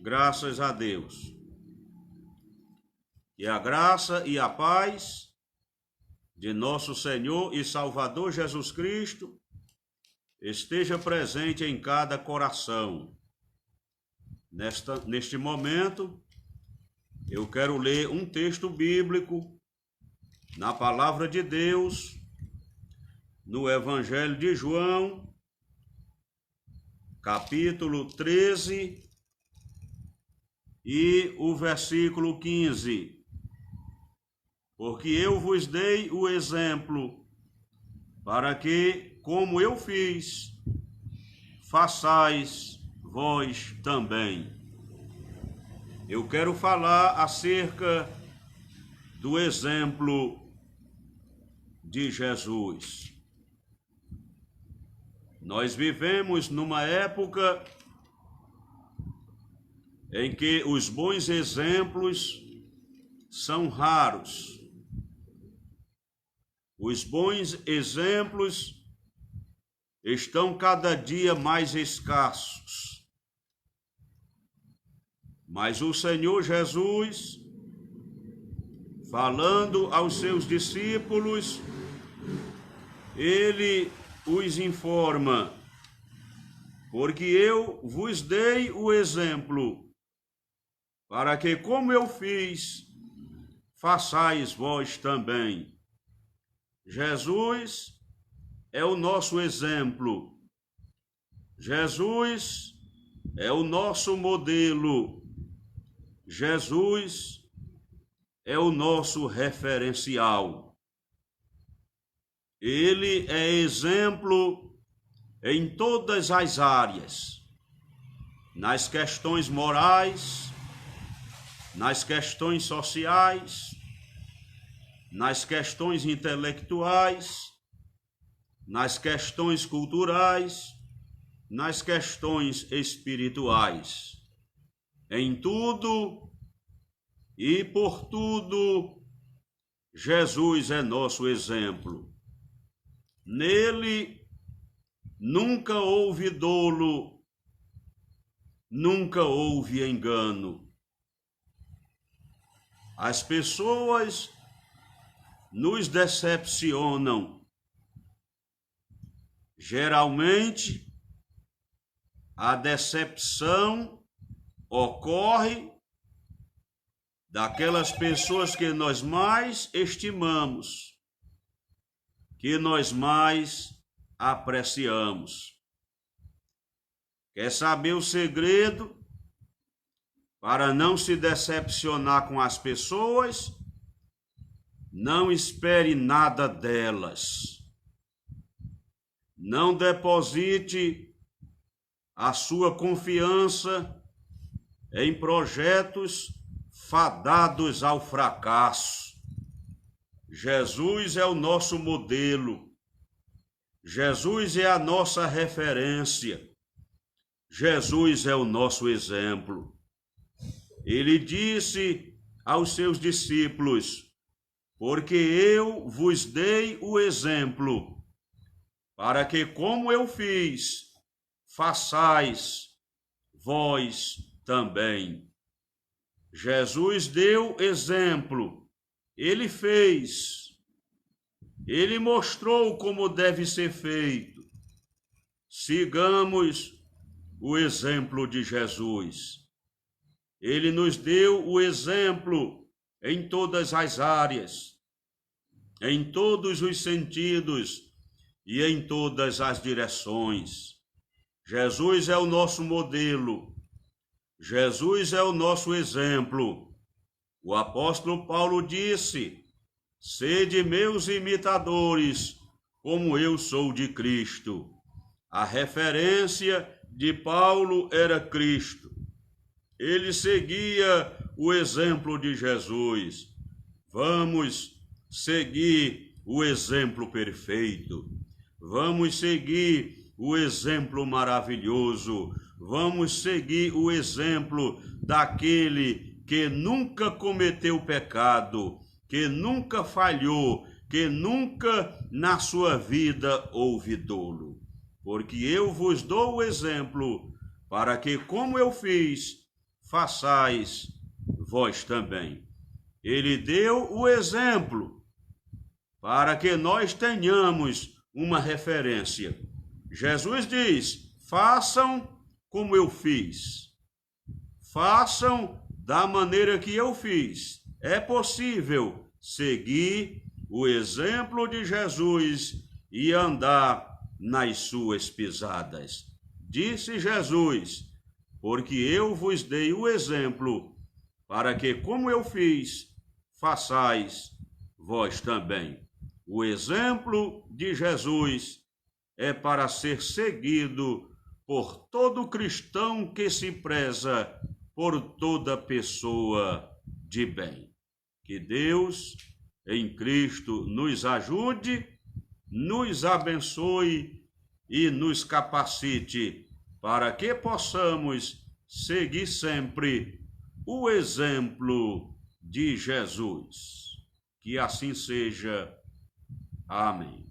Graças a Deus. E a graça e a paz de nosso Senhor e Salvador Jesus Cristo esteja presente em cada coração. Neste momento, eu quero ler um texto bíblico na Palavra de Deus, no Evangelho de João, capítulo 13 e o versículo 15. Porque eu vos dei o exemplo, para que, como eu fiz, façais vós também. Eu quero falar acerca do exemplo de Jesus. Nós vivemos numa época em que os bons exemplos são raros. Os bons exemplos estão cada dia mais escassos. Mas o Senhor Jesus, falando aos seus discípulos, ele os informa: porque eu vos dei o exemplo, para que, como eu fiz, façais vós também. Jesus é o nosso exemplo. Jesus é o nosso modelo. Jesus é o nosso referencial. Ele é exemplo em todas as áreas, nas questões morais, nas questões sociais, nas questões intelectuais, nas questões culturais, nas questões espirituais. Em tudo e por tudo, Jesus é nosso exemplo. Nele nunca houve dolo, nunca houve engano. As pessoas nos decepcionam. Geralmente, a decepção ocorre daquelas pessoas que nós mais estimamos, que nós mais apreciamos. Quer saber o segredo para não se decepcionar com as pessoas? Não espere nada delas. Não deposite a sua confiança em projetos fadados ao fracasso. Jesus é o nosso modelo. Jesus é a nossa referência. Jesus é o nosso exemplo. Ele disse aos seus discípulos: porque eu vos dei o exemplo, para que, como eu fiz, façais vós também. Jesus deu exemplo, ele fez, ele mostrou como deve ser feito. Sigamos o exemplo de Jesus. Ele nos deu o exemplo em todas as áreas, em todos os sentidos e em todas as direções. Jesus é o nosso modelo. Jesus é o nosso exemplo. O apóstolo Paulo disse: sede meus imitadores, como eu sou de Cristo. A referência de Paulo era Cristo. Ele seguia o exemplo de Jesus. Vamos seguir o exemplo perfeito. Vamos seguir o exemplo maravilhoso. Vamos seguir o exemplo daquele que nunca cometeu pecado, que nunca falhou, que nunca na sua vida houve dolo. Porque eu vos dou o exemplo, para que, como eu fiz, façais vós também. Ele deu o exemplo para que nós tenhamos uma referência. Jesus diz: façam como eu fiz. Façam da maneira que eu fiz. É possível seguir o exemplo de Jesus e andar nas suas pisadas. Disse Jesus: porque eu vos dei o exemplo, para que, como eu fiz, façais vós também. O exemplo de Jesus é para ser seguido por todo cristão que se preza por toda pessoa de bem. Que Deus, em Cristo, nos ajude, nos abençoe e nos capacite para que possamos seguir sempre o exemplo de Jesus. Que assim seja. Amém.